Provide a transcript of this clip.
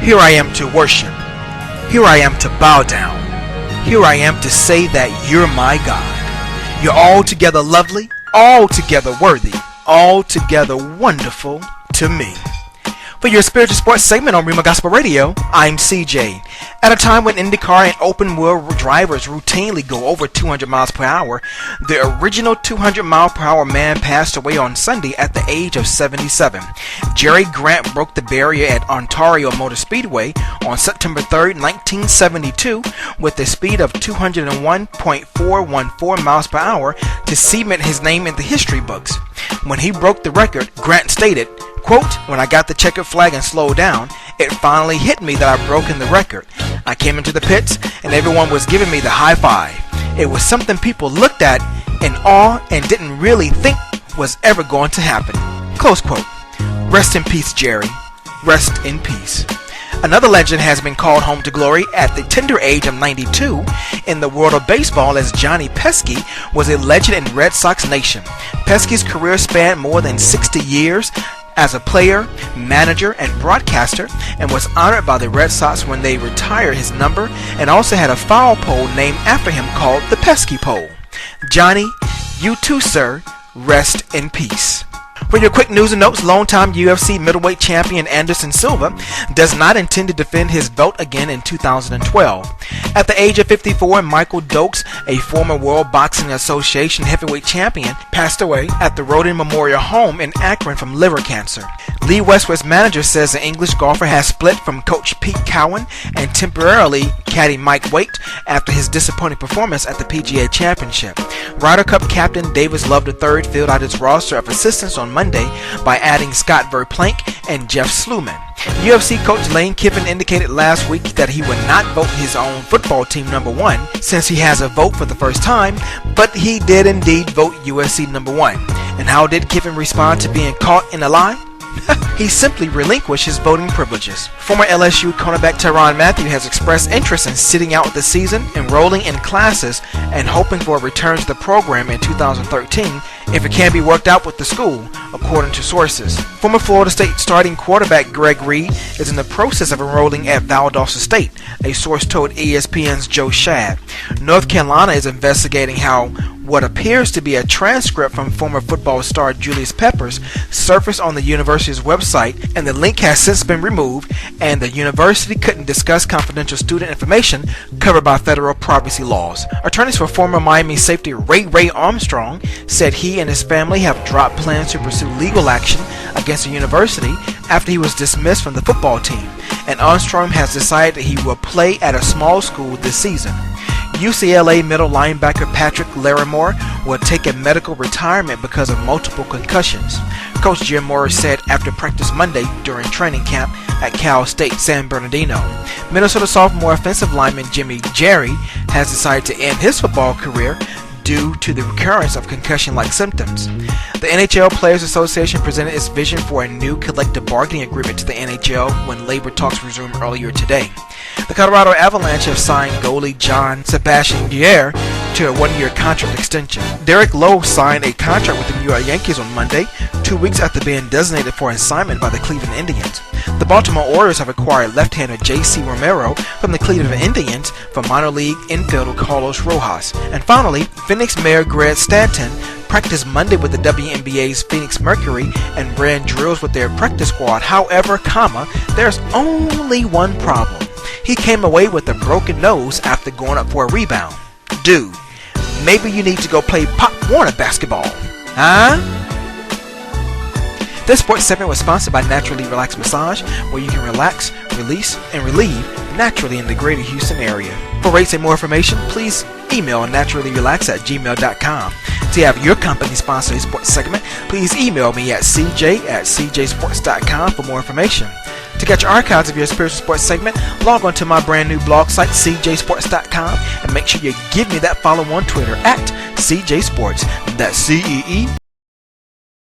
Here I am to worship. Here I am to bow down. Here I am to say that you're my God. You're altogether lovely, altogether worthy, altogether wonderful to me. For your spiritual sports segment on Rima Gospel Radio, I'm CJ. At a time when IndyCar and open-wheel drivers routinely go over 200 miles per hour, the original 200-mile-per-hour man passed away on Sunday at the age of 77. Jerry Grant broke the barrier at Ontario Motor Speedway on September 3, 1972, with a speed of 201.414 miles per hour to cement his name in the history books. When he broke the record, Grant stated, quote, "When I got the checkered flag and slowed down, it finally hit me that I'd broken the record. I came into the pits and everyone was giving me the high five. It was something people looked at in awe and didn't really think was ever going to happen." Close quote. Rest in peace, Jerry. Rest in peace. Another legend has been called home to glory at the tender age of 92 in the world of baseball, as Johnny Pesky was a legend in Red Sox Nation. Pesky's career spanned more than 60 years as a player, manager, and broadcaster, and was honored by the Red Sox when they retired his number, and also had a foul pole named after him called the Pesky Pole. Johnny, you too, sir, rest in peace. For your quick news and notes, longtime UFC middleweight champion Anderson Silva does not intend to defend his belt again in 2012. At the age of 54, Michael Dokes, a former World Boxing Association heavyweight champion, passed away at the Rodin Memorial Home in Akron from liver cancer. Lee Westwood's manager says the English golfer has split from coach Pete Cowan and temporarily caddy Mike Waite after his disappointing performance at the PGA Championship. Ryder Cup captain Davis Love III filled out his roster of assistants on Monday by adding Scott Verplank and Jeff Sluman. UFC coach Lane Kiffin indicated last week that he would not vote his own football team number one since he has a vote for the first time, but he did indeed vote USC number one. And how did Kiffin respond to being caught in a lie? He simply relinquished his voting privileges. Former LSU cornerback Tyrann Mathieu has expressed interest in sitting out the season, enrolling in classes, and hoping for a return to the program in 2013 if it can be worked out with the school, according to sources. Former Florida State starting quarterback Greg Reed is in the process of enrolling at Valdosta State, a source told ESPN's Joe Schad. North Carolina is investigating how what appears to be a transcript from former football star Julius Peppers surfaced on the university's website, and the link has since been removed, and the university couldn't discuss confidential student information covered by federal privacy laws. Attorneys for former Miami safety Ray Armstrong said he and his family have dropped plans to pursue legal action against the university after he was dismissed from the football team, and Armstrong has decided that he will play at a small school this season. UCLA middle linebacker Patrick Larimore will take a medical retirement because of multiple concussions. Coach Jim Morris said after practice Monday during training camp at Cal State San Bernardino. Minnesota sophomore offensive lineman Jimmy Jerry has decided to end his football career due to the recurrence of concussion-like symptoms. The NHL Players Association presented its vision for a new collective bargaining agreement to the NHL when labor talks resumed earlier today. The Colorado Avalanche have signed goalie John Sebastian Guerre to a one-year contract extension. Derek Lowe signed a contract with the New York Yankees on Monday, 2 weeks after being designated for assignment by the Cleveland Indians. The Baltimore Orioles have acquired left-hander J.C. Romero from the Cleveland Indians for minor league infielder Carlos Rojas. And finally, Phoenix Mayor Greg Stanton practiced Monday with the WNBA's Phoenix Mercury and ran drills with their practice squad. However, there's only one problem. He came away with a broken nose after going up for a rebound. Dude, maybe you need to go play Pop Warner basketball. Huh? This sports segment was sponsored by Naturally Relax Massage, where you can relax, release, and relieve naturally in the greater Houston area. For rates and more information, please email naturallyrelax@gmail.com. To have your company sponsor a sports segment, please email me at cj@cjsports.com for more information. To catch archives of your spiritual sports segment, log on to my brand new blog site, cjsports.com, and make sure you give me that follow on Twitter at CJ Sports. That's CEE